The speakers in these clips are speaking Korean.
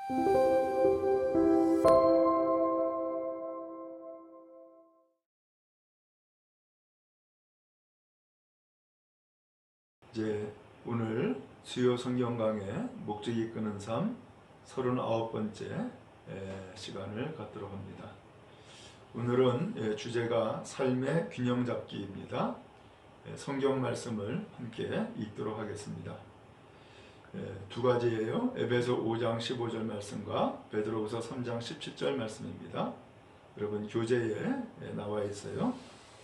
이제 오늘 수요 성경 강의 목적이 이끄는 삶 39번째 시간을 갖도록 합니다. 오늘은 주제가 삶의 균형 잡기입니다. 성경 말씀을 함께 읽도록 하겠습니다. 두 가지예요. 에베소 5장 15절 말씀과 베드로후서 3장 17절 말씀입니다. 여러분 교재에 나와 있어요.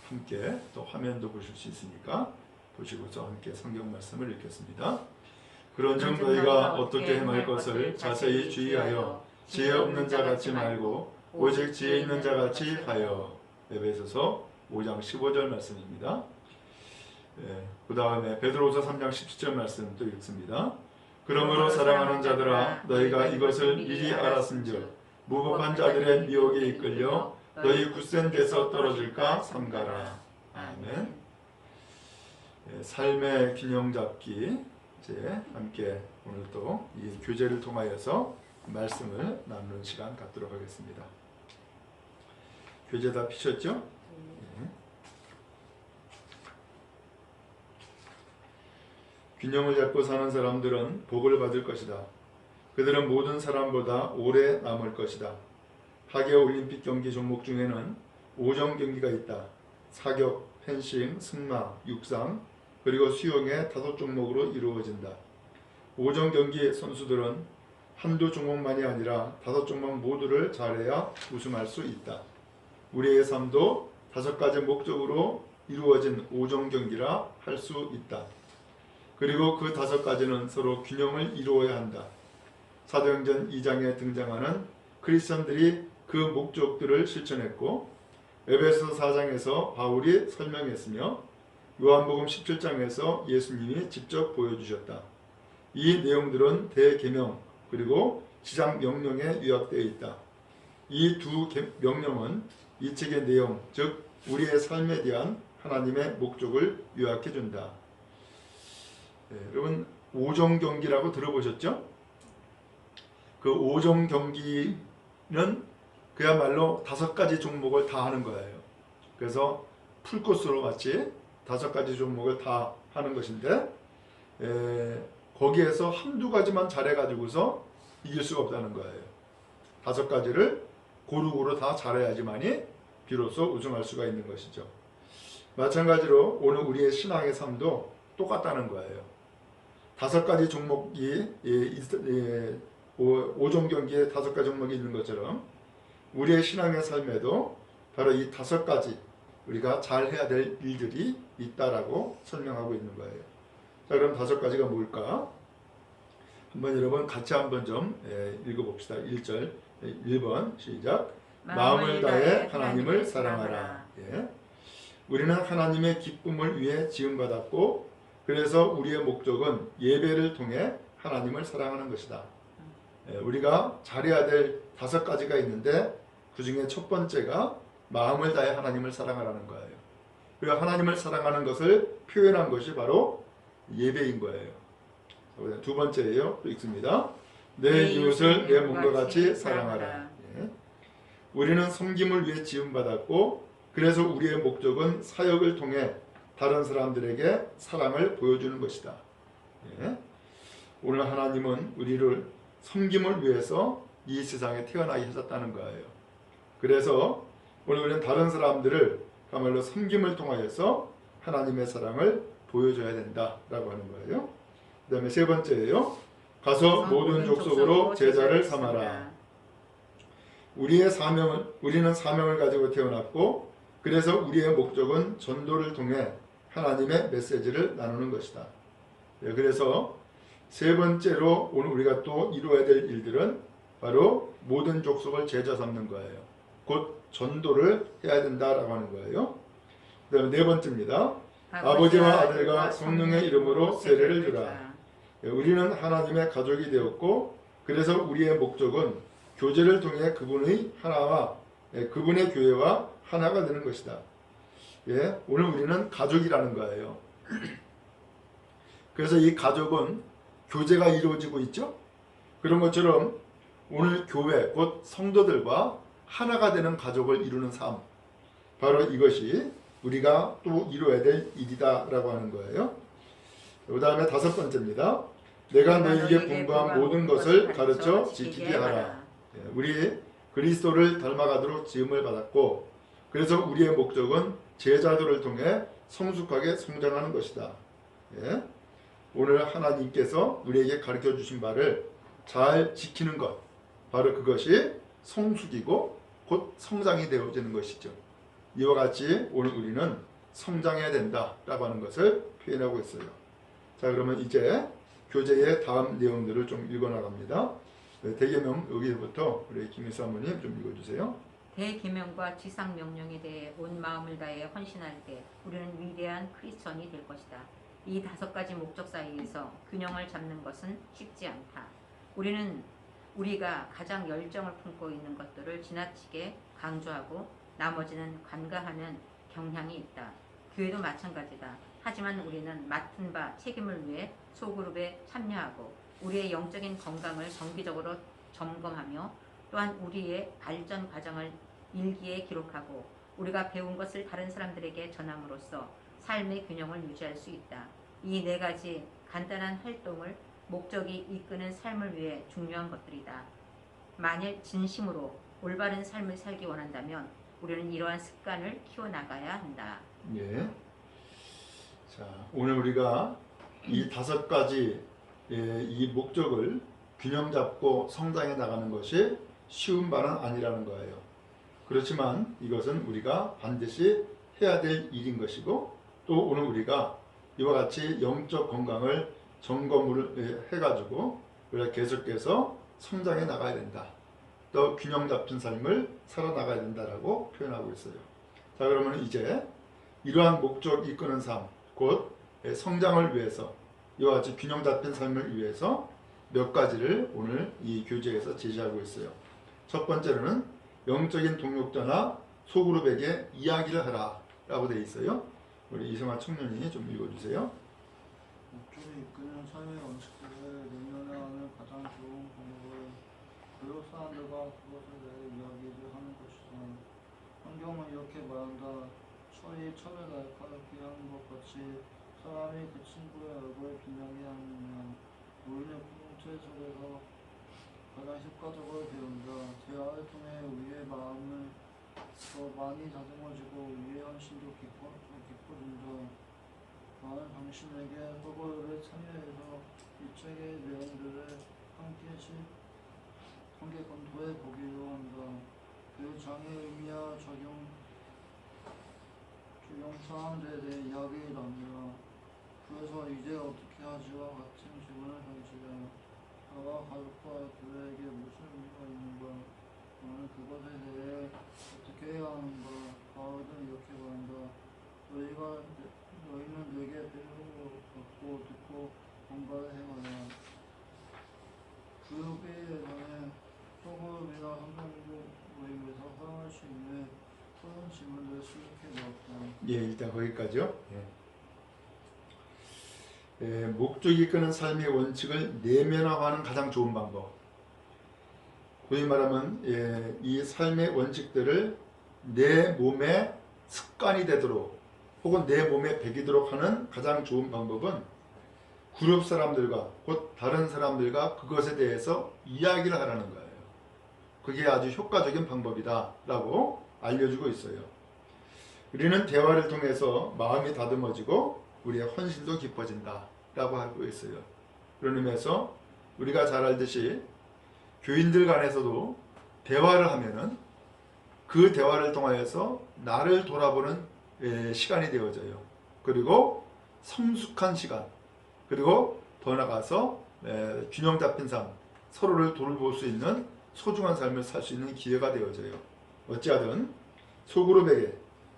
함께 또 화면도 보실 수 있으니까 보시고서 함께 성경 말씀을 읽겠습니다. 그런즉 너희가 어떻게 행할 것을 자세히 주의하여 지혜 없는 자 같이 말고 오직 지혜 있는 자 같이 하여. 에베소서 5장 15절 말씀입니다. 그 다음에 베드로후서 3장 17절 말씀 또 읽습니다. 그러므로 사랑하는 자들아 너희가 이것을 미리 알았은즉 무법한 자들의 미혹에 이끌려 너희 굳센 데서 떨어질까 삼가라. 아멘. 삶의 균형 잡기 이제 함께 오늘 또 이 교재를 통하여서 말씀을 나누는 시간 갖도록 하겠습니다. 교재 다 피셨죠? 네. 균형을 잡고 사는 사람들은 복을 받을 것이다. 그들은 모든 사람보다 오래 남을 것이다. 하계 올림픽 경기 종목 중에는 5종 경기가 있다. 사격, 펜싱, 승마, 육상, 그리고 수영의 5종목으로 이루어진다. 5종 경기 선수들은 한두 종목만이 아니라 5종목 모두를 잘해야 우승할 수 있다. 우리의 삶도 5가지 목적으로 이루어진 5종 경기라 할 수 있다. 그리고 그 5가지는 서로 균형을 이루어야 한다. 사도행전 2장에 등장하는 크리스천들이 그 목적들을 실천했고 에베소 4장에서 바울이 설명했으며 요한복음 17장에서 예수님이 직접 보여주셨다. 이 내용들은 대계명 그리고 지상 명령에 요약되어 있다. 이 두 명령은 이 책의 내용, 즉 우리의 삶에 대한 하나님의 목적을 요약해준다. 여러분 5종 경기라고 들어보셨죠? 그 5종 경기는 그야말로 5가지 종목을 다 하는 거예요. 그래서 풀코스로 같이 5가지 종목을 다 하는 것인데 거기에서 한두 가지만 잘해가지고서 이길 수가 없다는 거예요. 5가지를 고루고루 다 잘해야지만이 비로소 우승할 수가 있는 것이죠. 마찬가지로 오늘 우리의 신앙의 삶도 똑같다는 거예요. 5가지 종목이 5종 경기에 5가지 종목이 있는 것처럼 우리의 신앙의 삶에도 바로 이 5가지 우리가 잘 해야 될 일들이 있다라고 설명하고 있는 거예요. 자, 그럼 5가지가 뭘까? 한번 여러분 같이 한번 좀 읽어봅시다. 1절, 1번 시작. 마음을 다해 하나님을 사랑하라. 우리는 하나님의 기쁨을 위해 지음받았고 그래서 우리의 목적은 예배를 통해 하나님을 사랑하는 것이다. 우리가 잘해야 될 5가지가 있는데 그 중에 첫 번째가 마음을 다해 하나님을 사랑하라는 거예요. 그리고 하나님을 사랑하는 것을 표현한 것이 바로 예배인 거예요. 두 번째예요. 또 읽습니다. 내 이웃을 내 몸과 같이 사랑하라. 우리는 섬김을 위해 지음받았고 그래서 우리의 목적은 사역을 통해 다른 사람들에게 사랑을 보여주는 것이다. 오늘 하나님은 우리를 섬김을 위해서 이 세상에 태어나게 하셨다는 거예요. 그래서 오늘 우리는 다른 사람들을 그야말로 섬김을 통하여서 하나님의 사랑을 보여줘야 된다라고 하는 거예요. 그 다음에 세 번째예요. 가서 모든 족속으로 제자를 삼아라. 우리는 사명을 가지고 태어났고 그래서 우리의 목적은 전도를 통해 하나님의 메시지를 나누는 것이다. 그래서 세 번째로 오늘 우리가 또 이루어야 될 일들은 바로 모든 족속을 제자 삼는 거예요. 곧 전도를 해야 된다라고 하는 거예요. 그 다음에 네 번째입니다. 아버지와 아들과 성령의 이름으로 세례를 주라. 우리는 하나님의 가족이 되었고 그래서 우리의 목적은 교제를 통해 그분의 교회와 하나가 되는 것이다. 오늘 우리는 가족이라는 거예요. 그래서 이 가족은 교제가 이루어지고 있죠. 그런 것처럼 오늘 교회 곧 성도들과 하나가 되는 가족을 이루는 삶, 바로 이것이 우리가 또 이루어야 될 일이다라고 하는 거예요. 그 다음에 5번째입니다. 내가 너에게 분부한 모든 것을 가르쳐 지키게 하라. 우리 그리스도를 닮아가도록 지음을 받았고, 그래서 우리의 목적은 제자들을 통해 성숙하게 성장하는 것이다. 예. 오늘 하나님께서 우리에게 가르쳐 주신 바를 잘 지키는 것, 바로 그것이 성숙이고 곧 성장이 되어지는 것이죠. 이와 같이 오늘 우리는 성장해야 된다라고 하는 것을 표현하고 있어요. 자, 그러면 이제 교재의 다음 내용들을 좀 읽어나갑니다. 대계명 여기부터 우리 김희 사모님 좀 읽어주세요. 대계명과 지상명령에 대해 온 마음을 다해 헌신할 때 우리는 위대한 크리스천이 될 것이다. 이 5가지 목적 사이에서 균형을 잡는 것은 쉽지 않다. 우리가 가장 열정을 품고 있는 것들을 지나치게 강조하고 나머지는 관가하는 경향이 있다. 교회도 마찬가지다. 하지만 우리는 맡은 바 책임을 위해 소그룹에 참여하고 우리의 영적인 건강을 정기적으로 점검하며 또한 우리의 발전 과정을 일기에 기록하고 우리가 배운 것을 다른 사람들에게 전함으로써 삶의 균형을 유지할 수 있다. 이 4가지 간단한 활동을 목적이 이끄는 삶을 위해 중요한 것들이다. 만일 진심으로 올바른 삶을 살기 원한다면 우리는 이러한 습관을 키워나가야 한다. 예. 자, 오늘 우리가 이 5가지 이 목적을 균형 잡고 성장해 나가는 것이 쉬운 바는 아니라는 거예요. 그렇지만 이것은 우리가 반드시 해야 될 일인 것이고, 또 오늘 우리가 이와 같이 영적 건강을 점검을 해가지고 우리가 계속해서 성장해 나가야 된다. 또 균형 잡힌 삶을 살아나가야 된다라고 표현하고 있어요. 자, 그러면 이제 이러한 목적 이끄는 삶, 곧 성장을 위해서 이와 같이 균형 잡힌 삶을 위해서 몇 가지를 오늘 이 교재에서 제시하고 있어요. 첫 번째로는 영적인 동역자나 소그룹에게 이야기를 하라 라고 되어 있어요. 우리 이성아 청년이 좀 읽어주세요. 목적이 이끄는 삶의 원칙들을 내면하는 가장 좋은 방법은 교육 사람들과 그것에 대해 이야기를 하는 것이다. 성경은 이렇게 말한다. 철이 철을 날카롭게 하는 것 같이 사람이 그 친구의 얼굴을 빛나게 하느냐. 우리는 공동체 속에서 가장 효과적으로 배운다. 대화를 통해 우리의 마음을 더 많이 다듬어지고 우리의 헌신도 깊어진다. 나는 당신에게 서고를 참여해서 이 책의 내용들을 함께 검토해 보기로 한다. 그 장의 의미와 적용사항들에 대해 이야기를 나누라. 그래서 이제 어떻게 하지와 같은 질문을 던지라. 나와 가족과 교회에게 무슨 의미가 있는가? 나는 그것에 대해 어떻게 해야 하는가? 바울은 이렇게 말한다. 너희는 내게 배우고 받고 듣고 공부를 해와라. 교육에서는 소그룹이나 성경국 모임에서 사용할 수 있는 그런 질문들을 수록해 놓았다. 예, 일단 거기까지요. 목적이 이끄는 삶의 원칙을 내면화하는 가장 좋은 방법. 소위 말하면 이 삶의 원칙들을 내 몸의 습관이 되도록 혹은 내 몸에 배기도록 하는 가장 좋은 방법은 그룹 사람들과 곧 다른 사람들과 그것에 대해서 이야기를 하라는 거예요. 그게 아주 효과적인 방법이다 라고 알려주고 있어요. 우리는 대화를 통해서 마음이 다듬어지고 우리의 헌신도 깊어진다 라고 하고 있어요. 그런 의미에서 우리가 잘 알듯이 교인들 간에서도 대화를 하면은 그 대화를 통하여서 나를 돌아보는 시간이 되어져요. 그리고 성숙한 시간, 그리고 더 나아가서 균형 잡힌 삶, 서로를 돌볼 수 있는 소중한 삶을 살 수 있는 기회가 되어져요. 어찌하든 소그룹에게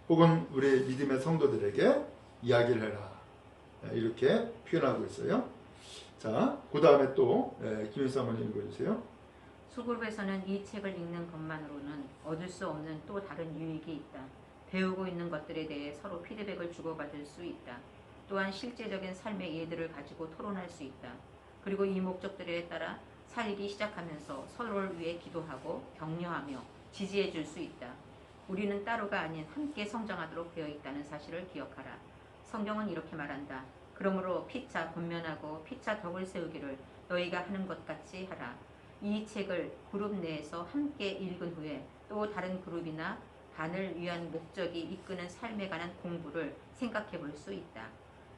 혹은 우리 믿음의 성도들에게 이야기를 해라. 이렇게 표현하고 있어요. 자, 그 다음에 또 김일수 한번 읽어주세요. 소그룹에서는 이 책을 읽는 것만으로는 얻을 수 없는 또 다른 유익이 있다. 배우고 있는 것들에 대해 서로 피드백을 주고받을 수 있다. 또한 실제적인 삶의 예들을 가지고 토론할 수 있다. 그리고 이 목적들에 따라 살기 시작하면서 서로를 위해 기도하고 격려하며 지지해 줄 수 있다. 우리는 따로가 아닌 함께 성장하도록 되어 있다는 사실을 기억하라. 성경은 이렇게 말한다. 그러므로 피차 권면하고 피차 덕을 세우기를 너희가 하는 것 같이 하라. 이 책을 그룹 내에서 함께 읽은 후에 또 다른 그룹이나 반을 위한 목적이 이끄는 삶에 관한 공부를 생각해 볼 수 있다.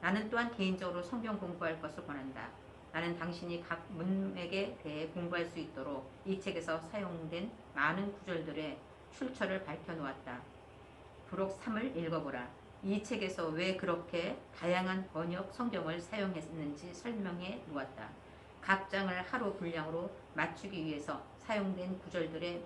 나는 또한 개인적으로 성경 공부할 것을 권한다. 나는 당신이 각 문맥에 대해 공부할 수 있도록 이 책에서 사용된 많은 구절들의 출처를 밝혀놓았다. 부록 3을 읽어보라. 이 책에서 왜 그렇게 다양한 번역 성경을 사용했는지 설명해 놓았다. 각 장을 하루 분량으로 맞추기 위해서 사용된 구절들의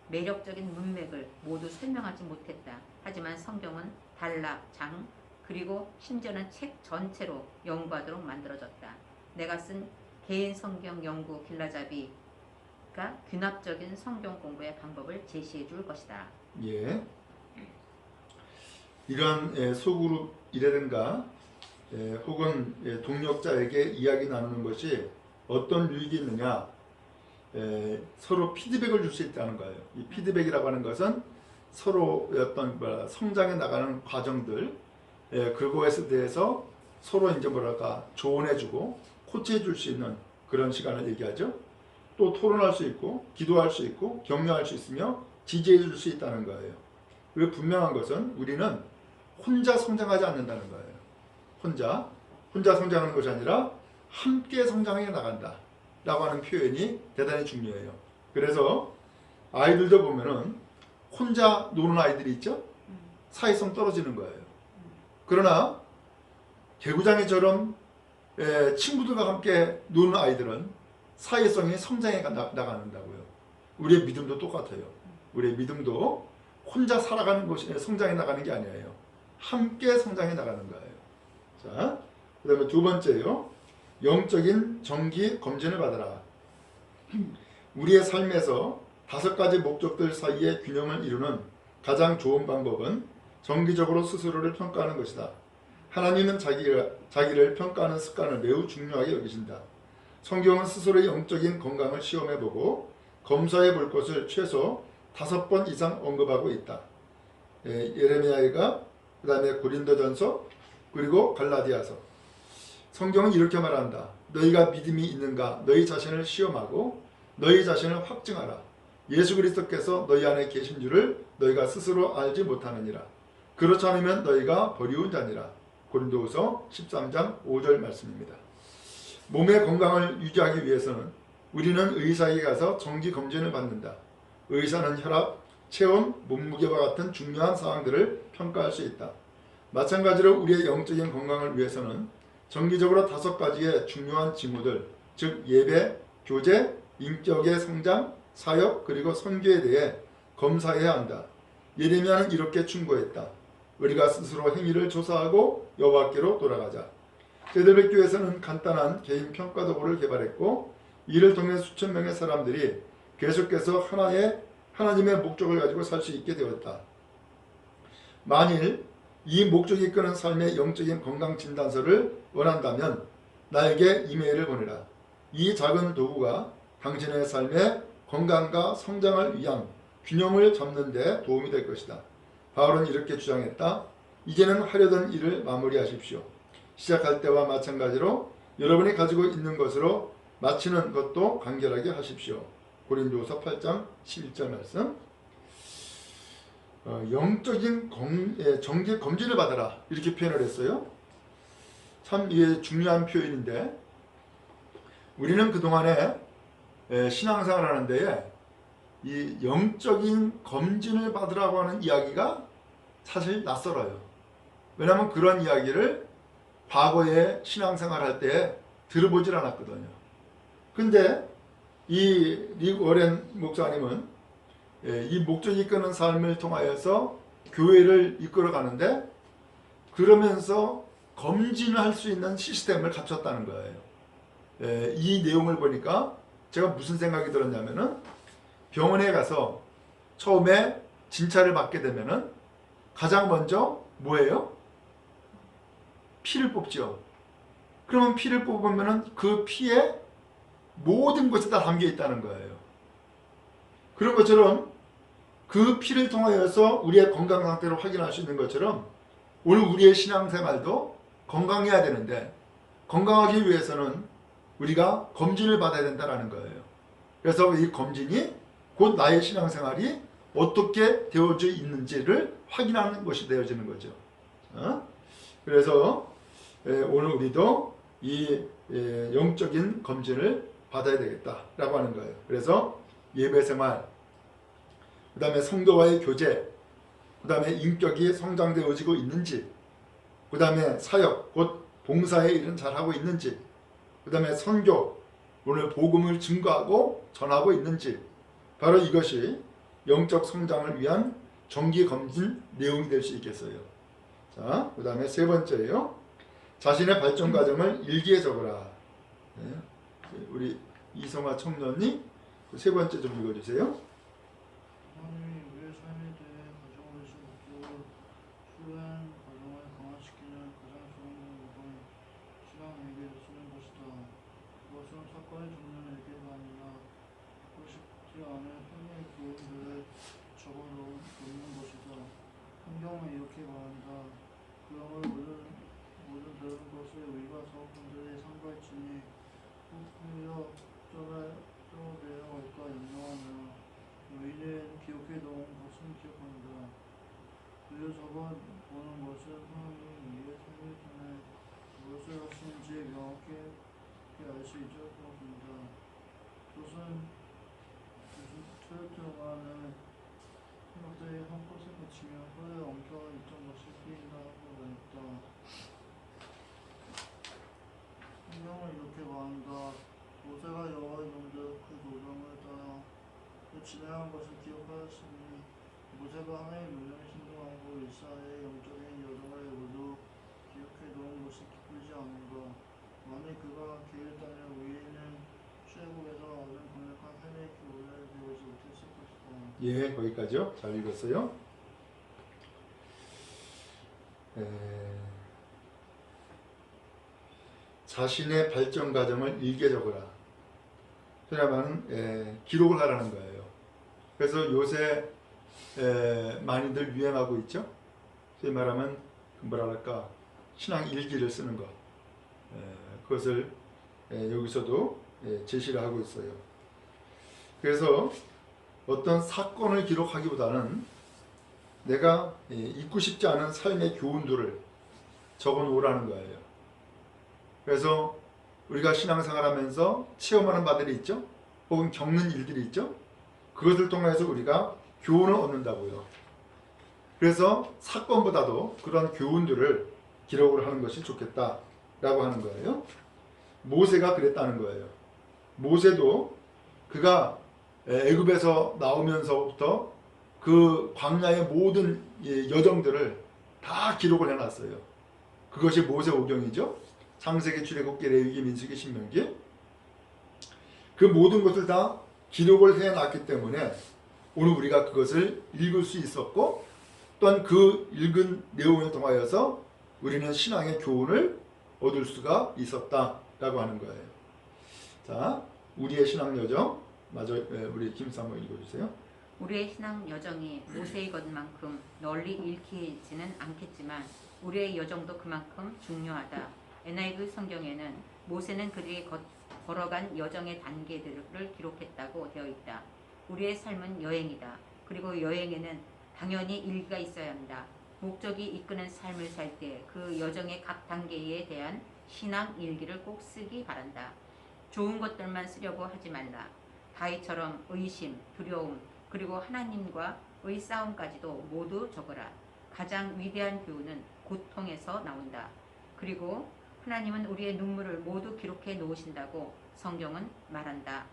매력적인 문맥을 모두 설명하지 못했다. 하지만 성경은 단락, 장, 그리고 심지어는 책 전체로 연구하도록 만들어졌다. 내가 쓴 개인 성경 연구 길라잡이가 균합적인 성경 공부의 방법을 제시해 줄 것이다. 예. 이런 소그룹이라든가 혹은 동역자에게 이야기 나누는 것이 어떤 유익이 있느냐, 서로 피드백을 줄 수 있다는 거예요. 이 피드백이라고 하는 것은 서로 어떤 성장해 나가는 과정들, 그것에 대해서 서로 이제 조언해주고 코치해줄 수 있는 그런 시간을 얘기하죠. 또 토론할 수 있고, 기도할 수 있고, 격려할 수 있으며 지지해줄 수 있다는 거예요. 그 분명한 것은 우리는 혼자 성장하지 않는다는 거예요. 혼자 성장하는 것이 아니라 함께 성장해 나간다 라고 하는 표현이 대단히 중요해요. 그래서 아이들도 보면은 혼자 노는 아이들이 있죠. 사회성 떨어지는 거예요. 그러나 개구장이처럼 친구들과 함께 노는 아이들은 사회성이 성장해 나간다고요. 우리의 믿음도 똑같아요. 우리의 믿음도 혼자 살아가는 것이 성장해 나가는 게 아니에요. 함께 성장해 나가는 거예요. 자, 그 다음에 두 번째요. 영적인 정기 검진을 받아라. 우리의 삶에서 5가지 목적들 사이의 균형을 이루는 가장 좋은 방법은 정기적으로 스스로를 평가하는 것이다. 하나님은 자기를 평가하는 습관을 매우 중요하게 여기신다. 성경은 스스로의 영적인 건강을 시험해보고 검사해 볼 것을 최소 5번 이상 언급하고 있다. 예레미야가, 그 다음에 고린도전서, 그리고 갈라디아서. 성경은 이렇게 말한다. 너희가 믿음이 있는가? 너희 자신을 시험하고 너희 자신을 확증하라. 예수 그리스도께서 너희 안에 계신 줄을 너희가 스스로 알지 못하느니라. 그렇지 않으면 너희가 버리운 자니라. 고린도후서 13장 5절 말씀입니다. 몸의 건강을 유지하기 위해서는 우리는 의사에게 가서 정기 검진을 받는다. 의사는 혈압, 체온, 몸무게와 같은 중요한 사항들을 평가할 수 있다. 마찬가지로 우리의 영적인 건강을 위해서는 정기적으로 5가지의 중요한 징후들, 즉 예배, 교제, 인격의 성장, 사역, 그리고 선교에 대해 검사해야 한다. 예레미야는 이렇게 충고했다. 우리가 스스로 행위를 조사하고 여호와께로 돌아가자. 제대백교에서는 간단한 개인 평가 도구를 개발했고 이를 통해 수천 명의 사람들이 계속해서 하나님의 목적을 가지고 살 수 있게 되었다. 만일 이 목적이 이끄는 삶의 영적인 건강 진단서를 원한다면 나에게 이메일을 보내라. 이 작은 도구가 당신의 삶의 건강과 성장을 위한 균형을 잡는 데 도움이 될 것이다. 바울은 이렇게 주장했다. 이제는 하려던 일을 마무리하십시오. 시작할 때와 마찬가지로 여러분이 가지고 있는 것으로 마치는 것도 간결하게 하십시오. 고린도후서 8장 11절 말씀. 영적인 정기 검진을 받아라 이렇게 표현을 했어요. 참 이게 중요한 표현인데 우리는 그동안에 신앙생활을 하는 데에 이 영적인 검진을 받으라고 하는 이야기가 사실 낯설어요. 왜냐하면 그런 이야기를 과거에 신앙생활 할 때 들어보질 않았거든요. 근데 이 릭 워렌 목사님은 이 목적이 이끄는 삶을 통하여서 교회를 이끌어 가는데 그러면서 검진을 할 수 있는 시스템을 갖췄다는 거예요. 이 내용을 보니까 제가 무슨 생각이 들었냐면은 병원에 가서 처음에 진찰을 받게 되면은 가장 먼저 뭐예요? 피를 뽑죠. 그러면 피를 뽑으면은 그 피에 모든 것이 다 담겨 있다는 거예요. 그런 것처럼 그 피를 통하여서 우리의 건강 상태를 확인할 수 있는 것처럼 오늘 우리의 신앙생활도 건강해야 되는데 건강하기 위해서는 우리가 검진을 받아야 된다는 거예요. 그래서 이 검진이 곧 나의 신앙생활이 어떻게 되어져 있는지를 확인하는 것이 되어지는 거죠. 그래서 오늘 우리도 이 영적인 검진을 받아야 되겠다라고 하는 거예요. 그래서 예배생활, 그 다음에 성도와의 교제, 그 다음에 인격이 성장되어지고 있는지, 그 다음에 사역, 곧 봉사의 일은 잘하고 있는지, 그 다음에 선교, 오늘 복음을 증거하고 전하고 있는지, 바로 이것이 영적 성장을 위한 정기검진 내용이 될 수 있겠어요. 자, 그 다음에 세 번째예요. 자신의 발전 과정을 일기에 적어라. 우리 이성아 청년이 그 세 번째 좀 읽어주세요. 하나님이 우리의 삶에 대해 가져오고 수행 과정을 강화시키는 가장 좋은 방법은 신앙 일기를 쓰는 것이다. 그것은 사건의 종류는 일기가 아니라 듣고 싶지 않은 행위의 교훈들을 적어 놓는 것이다. 성경은 이렇게 말한다. 그러므로 모든 들은 것을 우리가 사업분들의 상관치니 후여 쫓아내어 갈까 염려하며 너희는 기억해 놓은 것은 기억한다. 그려 적어 보는 것은 하나님이 우리의 삶을 통해 무엇을 하시는지 명확히 알 수 있도록 도와준다. 그것은 트로트만은 생각들이 한곳에 맺히며 혀에 엉켜 있던 것이 풀린다 하고 말했다. 성경은 이렇게 말한다. 모세가 여호와의 명대로 그 노령을 따라 그 진행한 것을 기억하였으니 모세가 하나님의 명령에 순종하고 이스라엘의 영적인 여정을 모두 기억해 놓은 것이 기쁘지 않은가. 만일 그가 게을리다면 우리는 출애굽에서 얻은 강력한 삶의 교훈을 배우지 못했을 것이다. 예, 거기까지요. 잘 읽었어요. 자신의 발전 과정을 일기에 적어라. 그러면 기록을 하라는 거예요. 그래서 요새 많이들 유행하고 있죠. 소위 말하면 뭐랄까 신앙 일기를 쓰는 것. 그것을 여기서도 제시를 하고 있어요. 그래서 어떤 사건을 기록하기보다는 내가 잊고 싶지 않은 삶의 교훈들을 적어 놓으라는 거예요. 그래서 우리가 신앙생활하면서 체험하는 바들이 있죠. 혹은 겪는 일들이 있죠. 그것을 통해서 우리가 교훈을 얻는다고요. 그래서 사건보다도 그런 교훈들을 기록을 하는 것이 좋겠다라고 하는 거예요. 모세가 그랬다는 거예요. 모세도 그가 애굽에서 나오면서부터 그 광야의 모든 여정들을 다 기록을 해놨어요. 그것이 모세오경이죠. 창세기, 출애굽기, 레위기, 민수기, 신명기. 그 모든 것을 다 기록을 해놨기 때문에 오늘 우리가 그것을 읽을 수 있었고 또한 그 읽은 내용을 통하여서 우리는 신앙의 교훈을 얻을 수가 있었다라고 하는 거예요. 자, 우리의 신앙 여정 마저 우리 김사 한번 읽어주세요. 우리의 신앙 여정이 모세의 것만큼 널리 읽히지는 않겠지만 우리의 여정도 그만큼 중요하다. NIV 성경에는 모세는 그들이 걸어간 여정의 단계들을 기록했다고 되어 있다. 우리의 삶은 여행이다. 그리고 여행에는 당연히 일기가 있어야 한다. 목적이 이끄는 삶을 살 때 그 여정의 각 단계에 대한 신앙 일기를 꼭 쓰기 바란다. 좋은 것들만 쓰려고 하지 말라. 다윗처럼 의심, 두려움, 그리고 하나님과의 싸움까지도 모두 적어라. 가장 위대한 교훈은 고통에서 나온다. 그리고 하나님은 우리의 눈물을 모두 기록해 놓으신다고 성경은 말한다.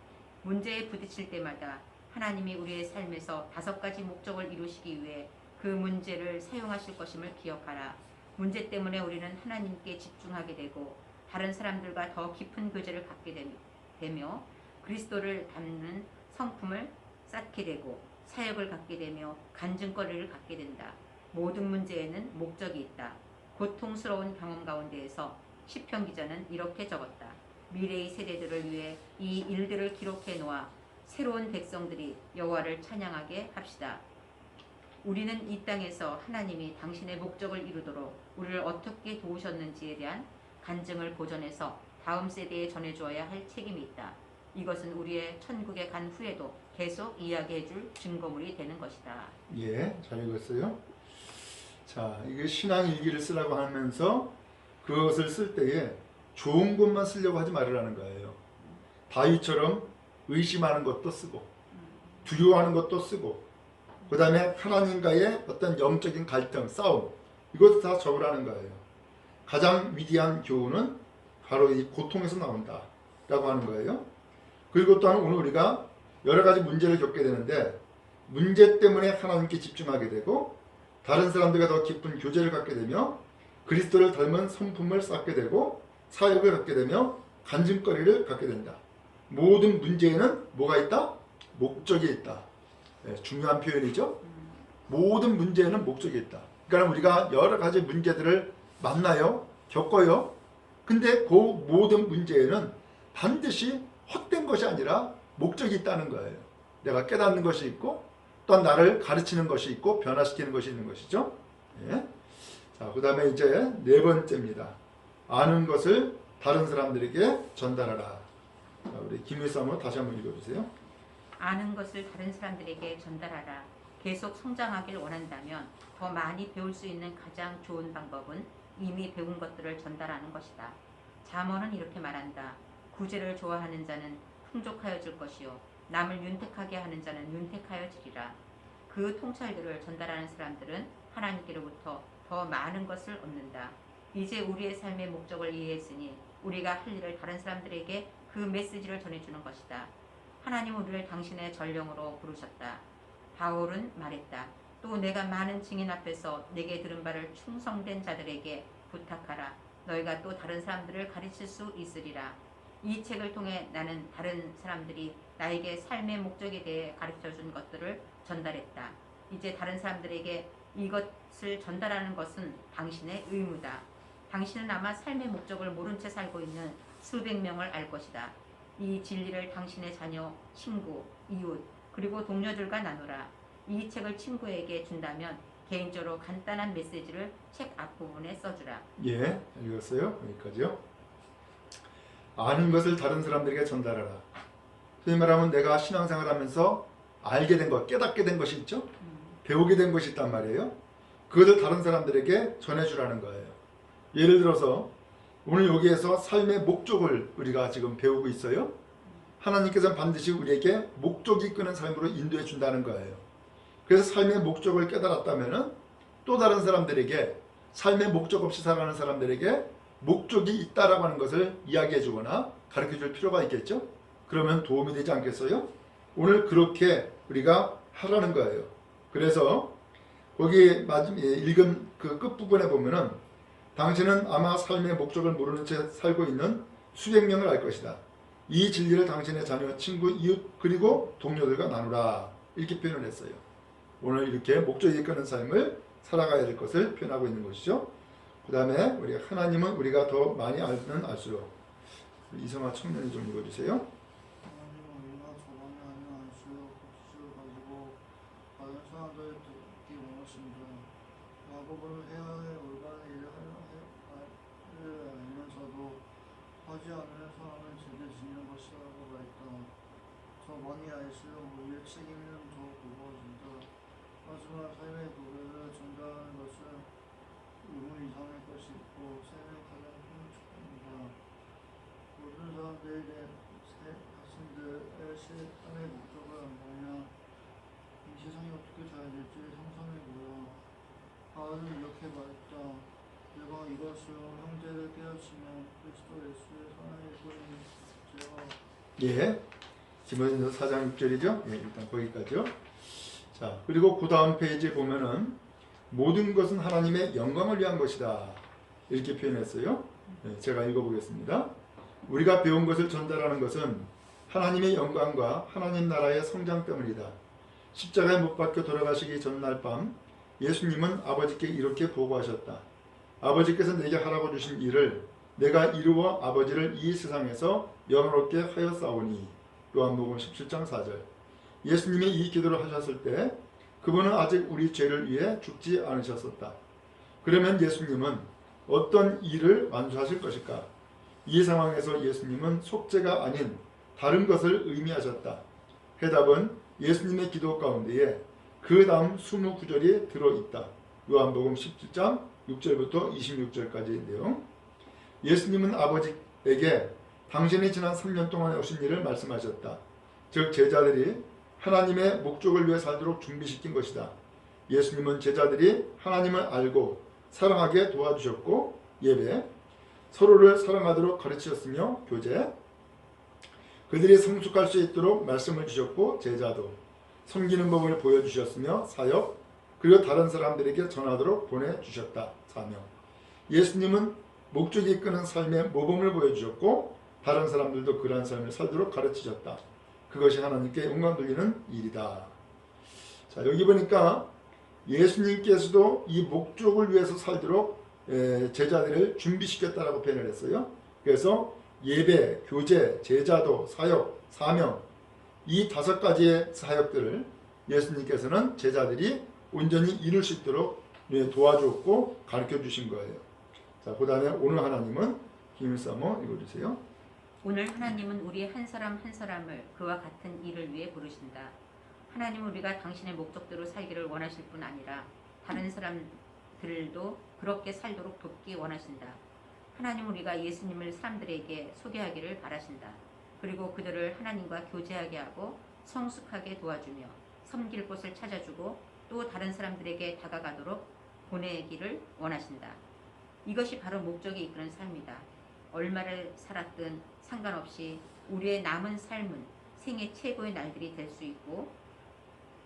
문제에 부딪힐 때마다 하나님이 우리의 삶에서 5가지 목적을 이루시기 위해 그 문제를 사용하실 것임을 기억하라. 문제 때문에 우리는 하나님께 집중하게 되고 다른 사람들과 더 깊은 교제를 갖게 되며 그리스도를 담는 성품을 쌓게 되고 사역을 갖게 되며 간증거리를 갖게 된다. 모든 문제에는 목적이 있다. 고통스러운 경험 가운데에서 시편 기자는 이렇게 적었다. 미래의 세대들을 위해 이 일들을 기록해 놓아 새로운 백성들이 여호와를 찬양하게 합시다. 우리는 이 땅에서 하나님이 당신의 목적을 이루도록 우리를 어떻게 도우셨는지에 대한 간증을 보존해서 다음 세대에 전해주어야 할 책임이 있다. 이것은 우리의 천국에 간 후에도 계속 이야기해줄 증거물이 되는 것이다. 예, 잘 읽었어요. 자, 이게 신앙 일기를 쓰라고 하면서 그것을 쓸 때에 좋은 것만 쓰려고 하지 말으라는 거예요. 다윗처럼 의심하는 것도 쓰고 두려워하는 것도 쓰고 그 다음에 하나님과의 어떤 영적인 갈등, 싸움 이것도 다 적으라는 거예요. 가장 위대한 교훈은 바로 이 고통에서 나온다 라고 하는 거예요. 그리고 또한 오늘 우리가 여러 가지 문제를 겪게 되는데 문제 때문에 하나님께 집중하게 되고 다른 사람들과 더 깊은 교제를 갖게 되며 그리스도를 닮은 성품을 쌓게 되고 사역을 갖게 되며 간증거리를 갖게 된다. 모든 문제에는 뭐가 있다? 목적이 있다. 네, 중요한 표현이죠. 모든 문제에는 목적이 있다. 그러니까 우리가 여러 가지 문제들을 만나요. 겪어요. 근데 그 모든 문제에는 반드시 헛된 것이 아니라 목적이 있다는 거예요. 내가 깨닫는 것이 있고 또한 나를 가르치는 것이 있고 변화시키는 것이 있는 것이죠. 예. 자, 그 다음에 이제 네 번째입니다. 아는 것을 다른 사람들에게 전달하라. 자, 우리 김일수 한번 다시 한번 읽어주세요. 아는 것을 다른 사람들에게 전달하라. 계속 성장하길 원한다면 더 많이 배울 수 있는 가장 좋은 방법은 이미 배운 것들을 전달하는 것이다. 잠언은 이렇게 말한다. 구제를 좋아하는 자는 풍족하여질 것이요 남을 윤택하게 하는 자는 윤택하여지리라. 그 통찰들을 전달하는 사람들은 하나님께로부터 더 많은 것을 얻는다. 이제 우리의 삶의 목적을 이해했으니 우리가 할 일을 다른 사람들에게 그 메시지를 전해주는 것이다. 하나님 우리를 당신의 전령으로 부르셨다. 바울은 말했다. 또 내가 많은 증인 앞에서 내게 들은 바를 충성된 자들에게 부탁하라. 너희가 또 다른 사람들을 가르칠 수 있으리라. 이 책을 통해 나는 다른 사람들이 나에게 삶의 목적에 대해 가르쳐준 것들을 전달했다. 이제 다른 사람들에게 이것을 전달하는 것은 당신의 의무다. 당신은 아마 삶의 목적을 모른 채 살고 있는 수백 명을 알 것이다. 이 진리를 당신의 자녀, 친구, 이웃, 그리고 동료들과 나누라. 이 책을 친구에게 준다면 개인적으로 간단한 메시지를 책 앞부분에 써주라. 예, 읽었어요. 여기까지요. 아는 것을 다른 사람들에게 전달하라. 소위 말하면 내가 신앙생활하면서 알게 된 것, 깨닫게 된 것이 있죠. 배우게 된 것이 있단 말이에요. 그것을 다른 사람들에게 전해주라는 거예요. 예를 들어서 오늘 여기에서 삶의 목적을 우리가 지금 배우고 있어요. 하나님께서는 반드시 우리에게 목적이 이끄는 삶으로 인도해 준다는 거예요. 그래서 삶의 목적을 깨달았다면 또 다른 사람들에게 삶의 목적 없이 살아가는 사람들에게 목적이 있다라고 하는 것을 이야기해 주거나 가르쳐 줄 필요가 있겠죠. 그러면 도움이 되지 않겠어요? 오늘 그렇게 우리가 하라는 거예요. 그래서 거기 읽은 그 끝부분에 보면은 당신은 아마 삶의 목적을 모르는 채 살고 있는 수백 명을 알 것이다. 이 진리를 당신의 자녀, 친구, 이웃 그리고 동료들과 나누라. 이렇게 표현을 했어요. 오늘 이렇게 목적이 이끄는 삶을 살아가야 될 것을 표현하고 있는 것이죠. 그 다음에 우리 하나님은 우리가 더 많이 알면 알수록 이성아 청년이 좀 읽어주세요. 하나님은 우리가 저번에 알면 알수록 복수를 가지고 다른 사람들을 돕기 원하신다. 야곱은 해야 할 올바른 일을 알면서도 하지 않는 사람은 죄를 짓는 것이라고 말했다. 더 많이 알수록 우리의 책임은 더 무거워진다. 하지만 삶의 노래를 전달하는 것은 의무 이상의 것이 있고 삶의 가장 큰 축복입니다. 모든 사람들에게 자신들의 삶의 목적을 안다면 이 세상이 어떻게 잘 될지 상상해보라. 바울은 이렇게 말했다. 내가 이것으로 형제를 깨우치면 그리스도 예수의 사랑의 뿌린 죄와 예, 디모데전서 4장 6절이죠. 예, 일단 거기까지요. 자, 그리고 그 다음 페이지에 보면은 모든 것은 하나님의 영광을 위한 것이다. 이렇게 표현했어요. 예, 제가 읽어보겠습니다. 우리가 배운 것을 전달하는 것은 하나님의 영광과 하나님 나라의 성장 때문이다. 십자가에 못 박혀 돌아가시기 전날 밤 예수님은 아버지께 이렇게 보고하셨다. 아버지께서 내게 하라고 주신 일을 내가 이루어 아버지를 이 세상에서 영화롭게 하였사오니. 요한복음 17장 4절. 예수님이 이 기도를 하셨을 때 그분은 아직 우리 죄를 위해 죽지 않으셨었다. 그러면 예수님은 어떤 일을 완수하실 것일까? 이 상황에서 예수님은 속죄가 아닌 다른 것을 의미하셨다. 해답은 예수님의 기도 가운데에 그 다음 29절이 들어있다. 요한복음 17장 6절부터 26절까지의 내용. 예수님은 아버지에게 당신이 지난 3년 동안에 오신 일을 말씀하셨다. 즉 제자들이 하나님의 목적을 위해 살도록 준비시킨 것이다. 예수님은 제자들이 하나님을 알고 사랑하게 도와주셨고 예배, 서로를 사랑하도록 가르치셨으며 교제, 그들이 성숙할 수 있도록 말씀을 주셨고 제자도, 섬기는 법을 보여주셨으며 사역, 그리고 다른 사람들에게 전하도록 보내주셨다. 사명. 예수님은 목적이 이끄는 삶의 모범을 보여주셨고 다른 사람들도 그러한 삶을 살도록 가르치셨다. 그것이 하나님께 영광 돌리는 일이다. 자, 여기 보니까 예수님께서도 이 목적을 위해서 살도록 제자들을 준비시켰다라고 표현을 했어요. 그래서 예배, 교제, 제자도, 사역, 사명, 이 5가지의 사역들을 예수님께서는 제자들이 온전히 이룰 수 있도록 도와주었고 가르쳐 주신 거예요. 자, 그 다음에 오늘 하나님은 김일사모 읽어주세요. 오늘 하나님은 우리 한 사람 한 사람을 그와 같은 일을 위해 부르신다. 하나님은 우리가 당신의 목적대로 살기를 원하실 뿐 아니라 다른 사람들도 그렇게 살도록 돕기 원하신다. 하나님은 우리가 예수님을 사람들에게 소개하기를 바라신다. 그리고 그들을 하나님과 교제하게 하고 성숙하게 도와주며 섬길 곳을 찾아주고 또 다른 사람들에게 다가가도록 보내기를 원하신다. 이것이 바로 목적이 이끄는 삶이다. 얼마를 살았든 상관없이 우리의 남은 삶은 생애 최고의 날들이 될 수 있고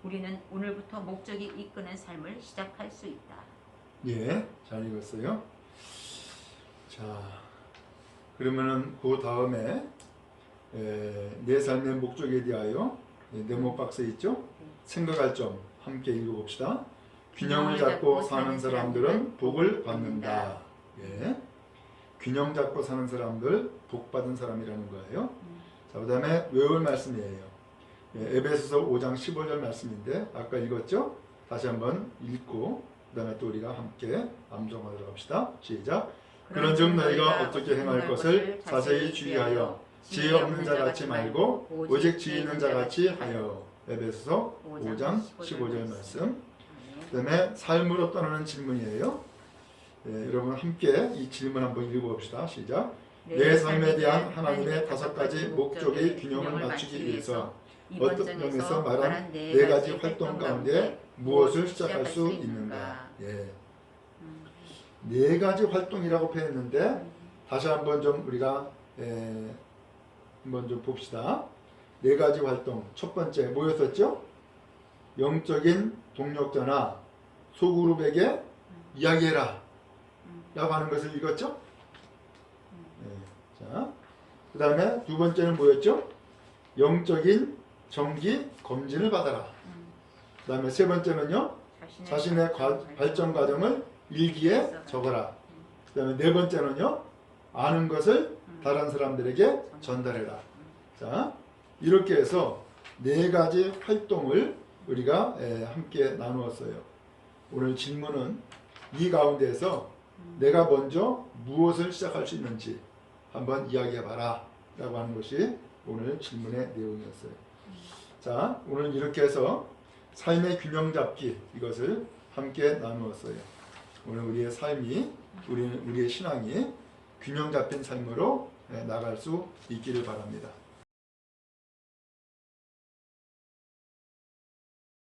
우리는 오늘부터 목적이 이끄는 삶을 시작할 수 있다. 예, 잘 읽었어요. 자, 그러면은 그 다음에 내 삶의 목적에 대하여 네모 박스에 있죠? 생각할 점 함께 읽어봅시다. 균형을 잡고 사는 사람들은 복을 받는다. 예, 균형 잡고 사는 사람들 복 받은 사람이라는 거예요. 자, 그 다음에 외울 말씀이에요. 에베소서 5장 15절 말씀인데 아까 읽었죠? 다시 한번 읽고 그 다음에 또 우리가 함께 암송하도록 합시다. 시작. 그런즉 너희가 어떻게 행할 것을 자세히 주의하여 지혜 없는 자같이 말고 오직 지혜 있는 자같이 하여. 에베소서 5장 15절 말씀. 그 다음에 삶으로 떠나는 질문이에요. 여러분 함께 이 질문 한번 읽어봅시다. 시작. 내 삶에 대한 하나님의 5가지 목적의 균형을 맞추기 위해서 어떤 점에서 말한 4가지 활동 가운데 무엇을 시작할 수 있는가? 예. 4가지 활동이라고 표현했는데 다시 한번 좀 우리가 한번 좀 봅시다. 4가지 활동. 첫 번째 뭐였었죠? 영적인 동력자나 소그룹에게 이야기해라 라고 하는 것을 읽었죠? 네. 자, 그 다음에 두 번째는 뭐였죠? 영적인 정기 검진을 받아라. 그 다음에 세 번째는요, 자신의 발전 과정을 일기에 적어라. 그 다음에 네 번째는요, 아는 것을 다른 사람들에게 전달해라. 자, 이렇게 해서 4가지 활동을 우리가 함께 나누었어요. 오늘 질문은 이 가운데에서 내가 먼저 무엇을 시작할 수 있는지 한번 이야기해봐라 라고 하는 것이 오늘 질문의 내용이었어요. 자, 오늘 이렇게 해서 삶의 균형 잡기 이것을 함께 나누었어요. 오늘 우리의 삶이 우리의 신앙이 균형 잡힌 삶으로 나갈 수 있기를 바랍니다.